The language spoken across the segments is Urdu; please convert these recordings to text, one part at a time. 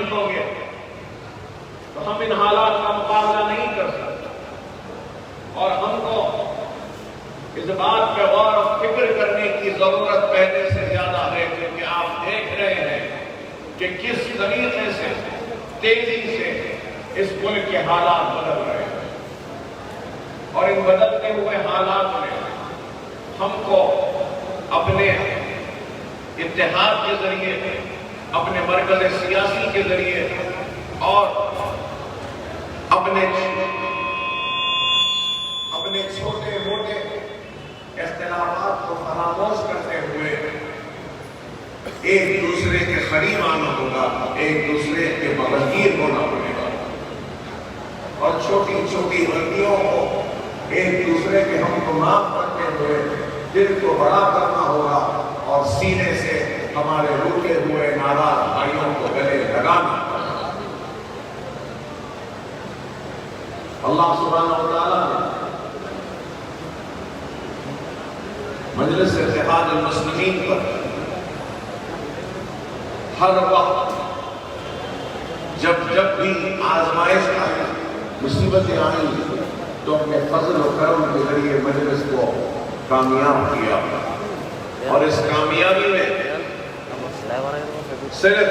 جھکو گے تو ہم ان حالات کا مقابلہ نہیں کر سکتے، اور ہم کو اس بات پہ غور و فکر کرنے کی ضرورت پہلے سے زیادہ ہے، کیونکہ آپ دیکھ رہے ہیں کہ کس طریقے سے تیزی سے اس ملک کے حالات بدل رہے ہیں، اور ان بدلتے ہوئے حالات میں ہم کو اپنے اتحاد کے ذریعے، اپنے مرکز سیاسی کے ذریعے اور اپنے چھوٹے موٹے اختلافات کو فراموش کرتے ہوئے ایک دوسرے کے قریب آنا ہوگا، ایک دوسرے کے بغیر ہونا پڑے گا، اور چھوٹی چھوٹی غلطیوں کو ایک دوسرے کے ہم کو معاف کرتے ہوئے دل کو بڑا کرنا ہوگا، اور سینے سے ہمارے روٹے ہوئے ناراض بھائیوں کو گلے لگانا ہوگا۔ اللہ سبحانہ و تعالیٰ نے مجلس اتحاد المسلمین پر ہر وقت جب بھی آزمائش آئی، مصیبتیں آئیں، تو اپنے فضل و کرم کے ذریعے مجلس کو کامیاب کیا، اور اس کامیابی میں صرف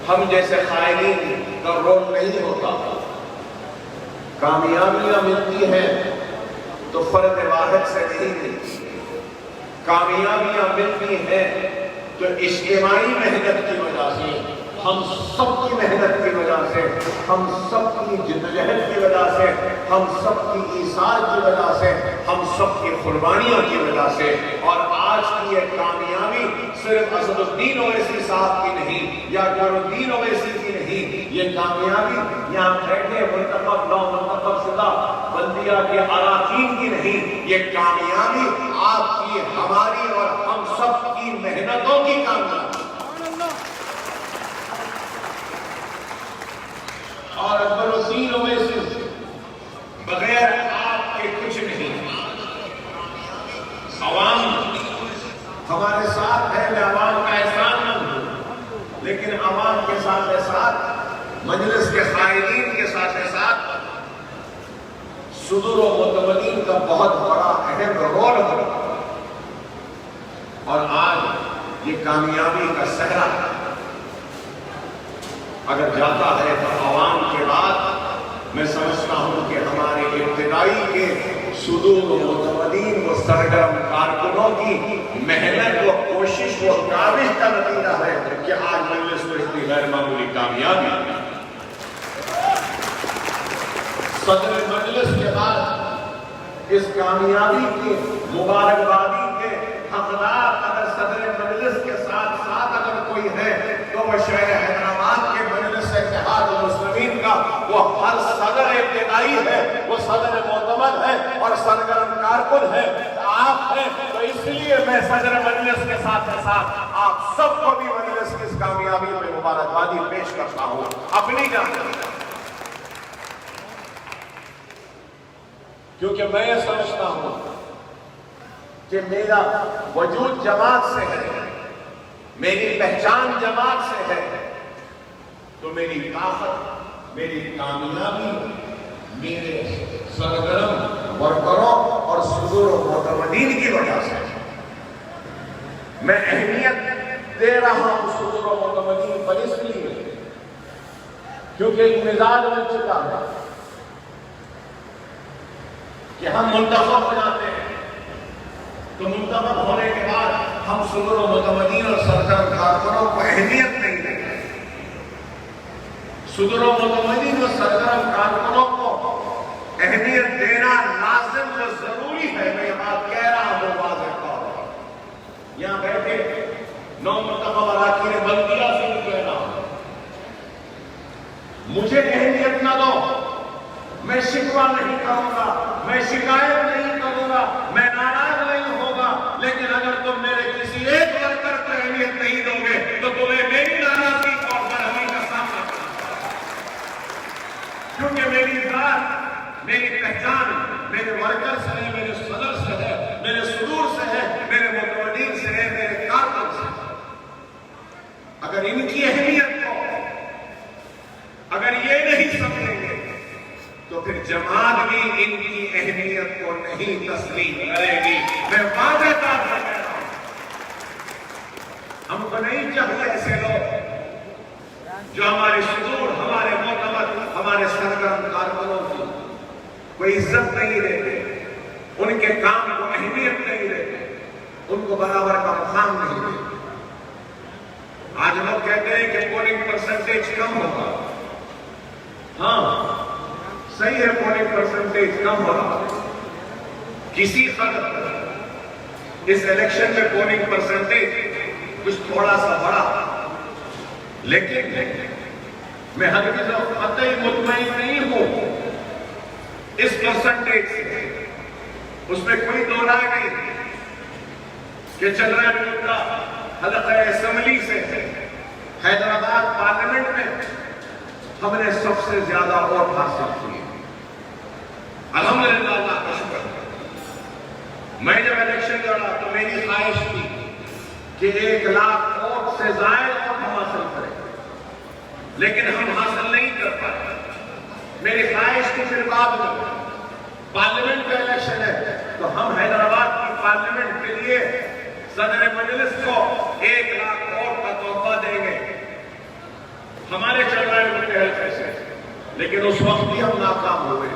ہم جیسے قائدین کا رول نہیں ہوتا، کامیابیاں ملتی ہیں تو فرد واحد سے نہیں ملتی، کامیابیاں ملتی ہیں تو اجتماعی محنت کی وجہ سے، ہم سب کی محنت کی وجہ سے، ہم سب کی جدوجہد کی وجہ سے، ہم سب کی ایثار کی وجہ سے، ہم سب کی قربانیوں کی وجہ سے۔ اور آج کی یہ کامیابی صرف اسد الدین اویسی صاحب کی نہیں، یا نور الدین اویسی کی نہیں، یہ کامیابی یہاں بیٹھے منتخب نو منتخب شدہ بلدیہ کے اراکین کی نہیں، یہ کامیابی آپ کی، ہماری اور ہم سب کی محنتوں کی کامیابی۔ اور اکبر الدین اویسی بغیر آپ کے کچھ نہیں، عوام ہمارے ساتھ ہے، میں عوام کا احسان مند ہوں، لیکن عوام کے ساتھ مجلس کے قائدین کے ساتھ صدور و معتمدین کا بہت بڑا اہم رول ہوگا، اور آج یہ کامیابی کا صحرا اگر جاتا ہے تو عوام کے بعد میں سمجھتا ہوں کہ ہمارے ابتدائی کے صدور و معتمدین و سرگرم کارکنوں کی محنت و کوشش و کاوش کا نتیجہ ہے کہ آج مجلس کو اتنی غیر معمولی کامیابی ہے۔ صدر مجلس کے بعد اس کامیابی کی مبارکبادی کے حقدار اگر صدر مجلس کے ساتھ اگر کوئی ہے تو وہ شہر حیدرآباد کے مجلس اتحاد المسلمین کا وہ ہر صدر ابتدائی ہے، وہ صدر معتمد ہے اور سرگرم کارکن ہے، آپ ہیں۔ تو اس لیے میں صدر مجلس کے ساتھ آپ سب کو بھی مجلس کی اس کامیابی میں مبارکبادی پیش کرتا ہوں اپنی جانب، کیونکہ میں یہ سمجھتا ہوں کہ میرا وجود جماعت سے ہے، میری پہچان جماعت سے ہے، تو میری طاقت، میری کامیابی میرے سرگرم ورکروں اور صدور و معتمدین کی وجہ سے۔ میں اہمیت دے رہا ہوں صدور و معتمدین پر اس لیے کیونکہ ایک مزاج بن چکا ہے کہ ہم منتخب ہو جاتے ہیں تو منتخب ہونے کے بعد ہم صدور و معتمدین اور سرگرم کارکنوں کو اہمیت نہیں دیتے، صدور و معتمدین اور سرگرم کارکنوں کو اہمیت دینا لازم و ضروری ہے۔ میں یہ بات کہہ رہا ہوں واضح طور پر، یہاں بیٹھے نو منتخب اراکین بلدیہ سے بھی کہہ رہا ہوں، مجھے اہمیت نہ دو، میں شکوہ نہیں کروں گا، میں شکایت نہیں کروں گا، میں ناراض نہیں ہوگا، لیکن اگر تم میرے کسی ایک ورکر کو اہمیت نہیں دو گے تو تمہیں میری ناراضگی اور برہمی کا سامنا کرنا پڑے گا، کیونکہ میری ذات، میری پہچان میرے ورکر سے ہے، میرے صدر سے ہے، میرے صدور سے ہے، میرے معتمدین سے ہے، میرے کارکن سے ہے۔ اگر ان کی اہمیت کو میں وعدہ دار سے کہہ رہا ہوں، ہم کو نہیں چاہیے ایسے لوگ جو ہمارے صدور، ہمارے معتمد، ہمارے سرگرم کارکنوں کی کوئی عزت نہیں دیتے، ان کے کام کو اہمیت نہیں دیتے، ان کو برابر کا مقام نہیں دیتے۔ آج لوگ کہتے ہیں کہ پولنگ پرسنٹیج کم ہوگا۔ ہاں صحیح ہے، پولنگ پرسنٹیج کم ہوگا، کسی قدر اس الیکشن میں پولنگ پرسنٹیج کچھ تھوڑا سا بڑا، لیکن میں ہرگز قطعی مطمئن نہیں ہوں اس پرسنٹیج سے، اس میں کوئی دو رائے نہیں کہ چندرائن کا حلقہ اسمبلی سے حیدرآباد پارلیمنٹ میں ہم نے سب سے زیادہ ووٹ حاصل کیے، الحمدللہ، اللہ کا شکر۔ میں جب الیکشن لڑا تو میری خواہش تھی کہ 1,00,000 ووٹ سے زائد ووٹ ہم حاصل کریں، لیکن ہم حاصل نہیں کر پائے۔ میری خواہش تھی پھر بعد میں پارلیمنٹ کا الیکشن ہے تو ہم حیدرآباد کی پارلیمنٹ کے لیے صدر مجلس کو 1,00,000 ووٹ کا تحفہ دیں گے ہمارے چندرائن کے حلقے سے، لیکن اس وقت بھی ہم ناکام ہوئے۔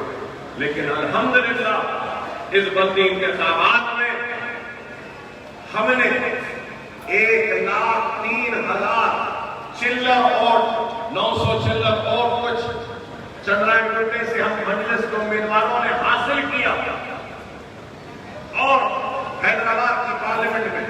لیکن الحمدللہ اس بلدی انتخابات میں ہم نے 1,03,000 چلر ووٹ، 900 چلر ووٹ کچھ چندرائن گٹے سے ہم مجلس کے امیدواروں نے حاصل کیا، اور حیدرآباد کی پارلیمنٹ میں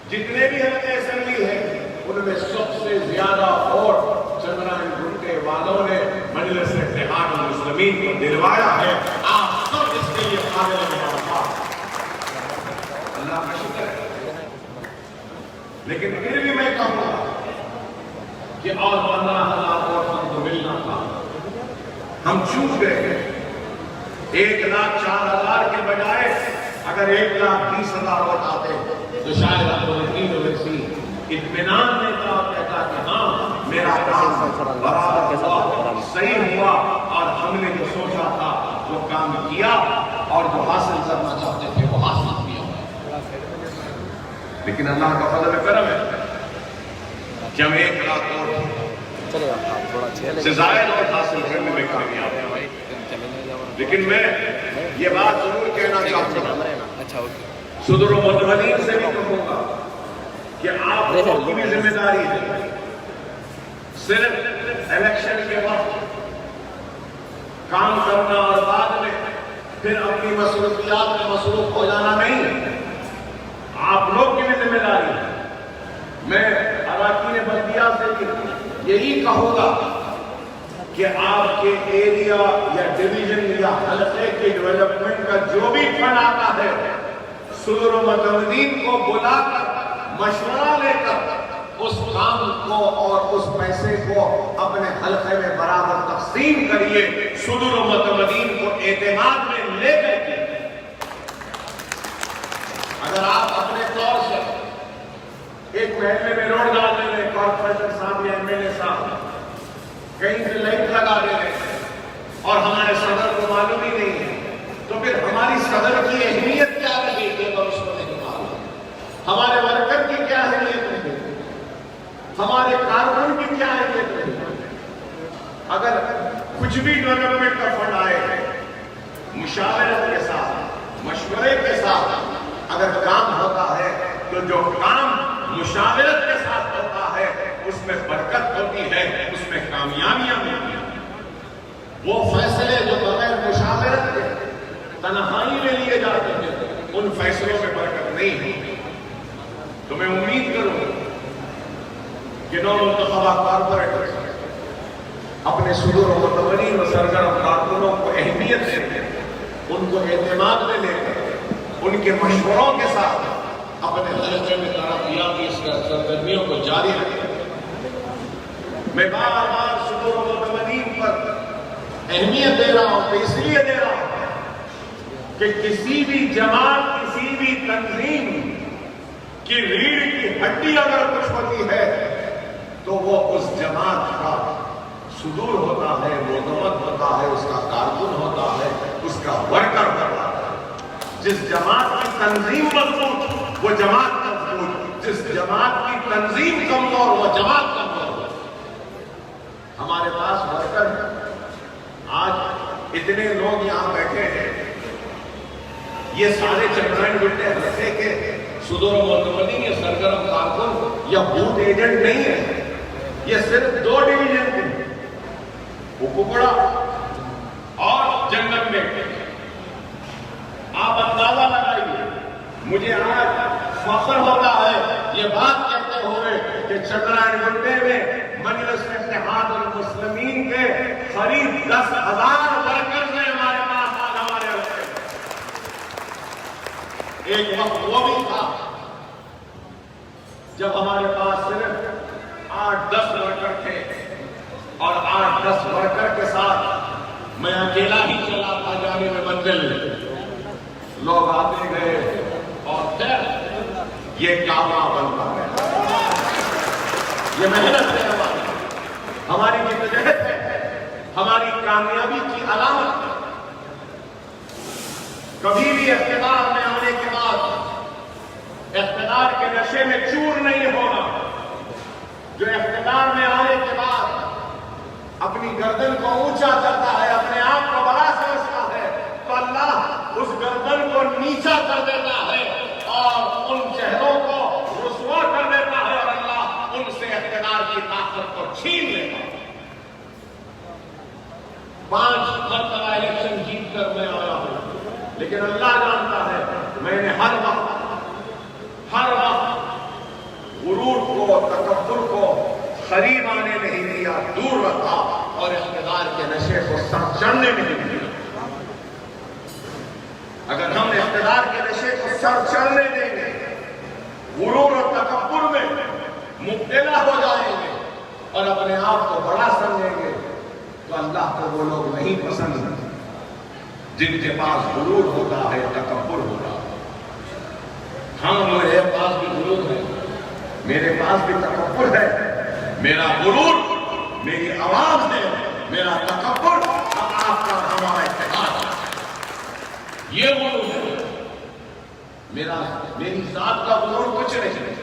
جتنے بھی حلقے اسمبلی ہیں ان میں سب سے زیادہ ووٹ چندرائن گٹے والوں نے مجلس اتحاد المسلمین کو دلوایا ہے۔ آپ سب اس کے لیے قابل مبارکباد، اللہ کا شکر ہے۔ لیکن پھر بھی میں کہوں گا کہ اور 15,000 ووٹ ہم کو ملنا تھا، ہم چوک گئے ہیں۔ 1,04,000 کے بجائے اگر 1,20,000 ووٹ آتے تو شاید ہم کو یقین ہوئی اطمینان دیتا اور کہتا کہ ہاں میرا کام برابر ہوا، صحیح ہوا، اور ہم نے جو سوچا تھا وہ کام کیا، اور جو حاصل کرنا چاہتے تھے وہ حاصل کیا۔ لیکن اللہ کا فضل و کرم ہے کہ ہم 1,00,000 ووٹ سے زائد ووٹ حاصل کرنے میں کامیاب ہوئے۔ لیکن میں یہ بات ضرور کہنا چاہتا ہوں، صدور و متمدین سے بھی کہوں گا کہ آپ لوگوں کی بھی ذمہ داری ہے، صرف الیکشن کے وقت کام کرنا اور بعد میں پھر اپنی مصروفیات میں مصروف ہو جانا نہیں، آپ لوگ کی بھی ذمہ داری ہے۔ میں اراکین بلدیہ سے بھی یہی کہوں گا کہ آپ کے ایریا یا ڈویژن یا حلقے کے ڈیولپمنٹ کا جو بھی فنڈ آتا ہے، صدور و متمدین کو بلا کر مشورہ لے کر اس کام کو اور اس پیسے کو اپنے حلقے میں برابر تقسیم کریے، صدور و متمدین کو اعتماد میں لے کر کے۔ اگر آپ اپنے طور سے ایک محلے میں روڈ ڈال دے رہے، کارپوریٹر صاحب یا ایم ایل اے صاحب کہیں سے لائٹ لگا دے رہے اور ہمارے صدر کو معلوم ہی نہیں ہے، تو پھر ہماری صدر کی اہمیت کیا رہے گی اگر اس کو نہیں معلوم؟ ہمارے ورکر کی کیا اہمیت رہے گی؟ ہمارے کارکن کی کیا اہمیت رہے گی؟ اگر کچھ بھی ڈیولپمنٹ کا فنڈ آئے مشاورت کے ساتھ، مشورے کے ساتھ اگر کام ہوتا ہے تو جو کام مشاورت کے ساتھ ہوتا ہے اس میں برکت ہوتی ہے، اس میں کامیابیاں ملتی ہیں۔ وہ فیصلے جو بغیر مشاورت کے تنہائی میں لیے جاتے ہیں ان فیصلوں میں برکت نہیں ہوتی۔ تو میں امید کروں کہ نو منتخبہ کارپوریٹر اپنے صدور و متمدین و سرگرم کارکنوں کو اہمیت دیتے ہیں، ان کو اعتماد میں لے کر ان کے مشوروں کے ساتھ اپنے حلقے میں ترقیاتی سرگرمیوں کو جاری رکھیں۔ میں بار بار صدور و متمدین پر اہمیت دے رہا ہوں، تو اس لیے دے رہا ہوں کہ کسی بھی جماعت، کسی بھی تنظیم کی ریڑھ کی ہڈی اگر کچھ ہوتی ہے تو وہ اس جماعت کا صدور ہوتا ہے، معتمد ہوتا ہے، اس کا کارکن ہوتا ہے، اس کا ورکر ہوتا ہے۔ جس جماعت کی تنظیم مضبوط وہ جماعت مضبوط، جس جماعت کی تنظیم کمزور وہ جماعت کمزور۔ ہمارے پاس ورکر آج اتنے لوگ یہاں بیٹھے ہیں، یہ سارے چکرائن بٹے ہنسے کے صدور و معتمدین یا سرگرم کارکن یا بوت ایجنٹ نہیں ہے، یہ صرف دو ڈویژن تھے، اکوپڑا اور جنگل میں۔ آپ اندازہ لگائیے، مجھے آج فخر ہوتا ہے یہ بات کہتے ہوئے کہ چکرائن بٹے میں مجلس اتحاد المسلمین کے قریب 10,000 ورکرز ہیں ہمارے پاس آج ہمارے حلقے۔ ایک وقت وہ بھی تھا جب ہمارے پاس صرف 8-10 ورکر تھے، اور 8-10 ورکر کے ساتھ میں اکیلا ہی چلا تھا جانے میں منزل۔ لوگ آتے گئے اور پھر یہ کعبہ بنتا ہے، یہ محنت ہے ہماری جدوجہد ہے، ہماری کامیابی کی علامت ہے۔ کبھی بھی اقتدار میں آنے کے بعد اقتدار کے نشے میں چور نہیں ہونا۔ جو اقتدار میں آنے کے بعد اپنی گردن کو اونچا کرتا ہے، اپنے آپ کو بڑا سمجھتا ہے، تو اللہ اس گردن کو نیچا کر دیتا ہے اور ان چہروں کو رسوا کر دیتا ہے، اور اللہ ان سے اقتدار کی طاقت کو چھین لیتا ہے۔ 5 مرتبہ الیکشن جیت کر میں آیا ہوں، لیکن اللہ جانتا ہے میں نے ہر وقت غرور کو، تکبر کو قریب آنے نہیں دیا، دور رکھا، اور اقتدار کے نشے کو سر چڑھنے نہیں دیا۔ اگر ہم اقتدار کے نشے کو سر چڑھنے دیں گے، غرور اور تکبر میں مبتلا ہو جائیں گے اور اپنے آپ کو بڑا سمجھیں گے، تو اللہ کو وہ لوگ نہیں پسند جن کے پاس غرور ہوتا ہے، تکبر ہوتا ہے۔ میرے پاس بھی غرور ہے، میرے پاس بھی تکبر ہے، میرا غرور میری آواز ہے، میرا تکبر آپ کا ہمارا اتحاد ہے، یہ غرور ہے میری ذات کا غرور کچھ نہیں۔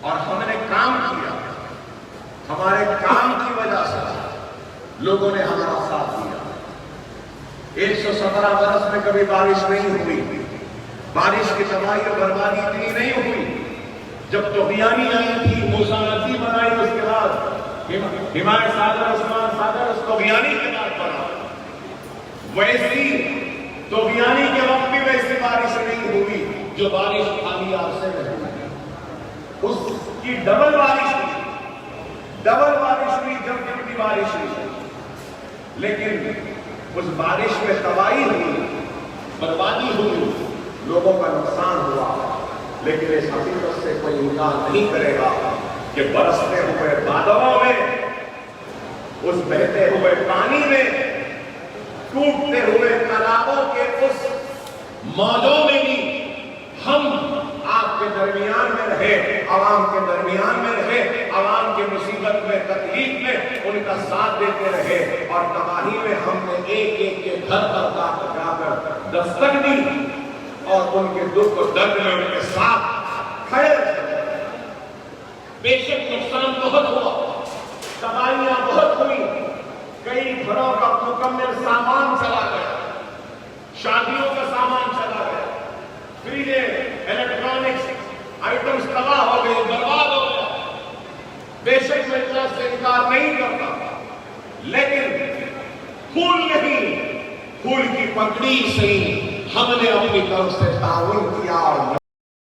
اور ہم نے کام کیا، ہمارے کام کی وجہ سے لوگوں نے ہمارا ساتھ دیا۔ 117 برس میں کبھی بارش نہیں ہوئی، بارش کی تباہی اور بربادی اتنی نہیں ہوئی۔ جب طغیانی آئی تھی، موسیٰ ندی بنائی، اس کے بعد ہمایت ساگر، عثمان ساگر اس طغیانی کے بعد بنا، ویسی طغیانی کے وقت بھی ویسی بارش نہیں ہوئی جو بارش خالی عرصے میں ہوئی۔ اس کی ڈبل بارش ہوئی جب کتنی بارش ہوئی، لیکن اس بارش میں تباہی ہوئی، بربادی ہوئی، لوگوں کا نقصان ہوا، لیکن اس حقیقت سے کوئی انکار نہیں کرے گا کہ برستے ہوئے بادلوں میں، اس بہتے ہوئے پانی میں، ٹوٹتے ہوئے تالابوں کے اس موجوں میں بھی ہم آپ کے درمیان میں رہے، عوام کے درمیان میں رہے، عوام کی مصیبت میں، تکلیف میں ان کا ساتھ دیتے رہے، اور تباہی میں ہم نے ایک ایک کے گھر پر جا کر دستک دی اور ان کے دکھ و درد میں ان کے ساتھ کھڑے رہے۔ بے شک نقصان بہت ہوا، تباہیاں بہت ہوئی، کئی گھروں کا مکمل سامان چلا گیا، شادیوں کا سامان چلا گیا، فریجیں، الیکٹرانکس آئٹمز تباہ ہو گئے، برباد ہو گیا۔ بے شک میں اس سے انکار نہیں کرتا، لیکن پھول نہیں، پھول کی پکڑی سے ہم نے اپنی طرف سے تعاون کیا اور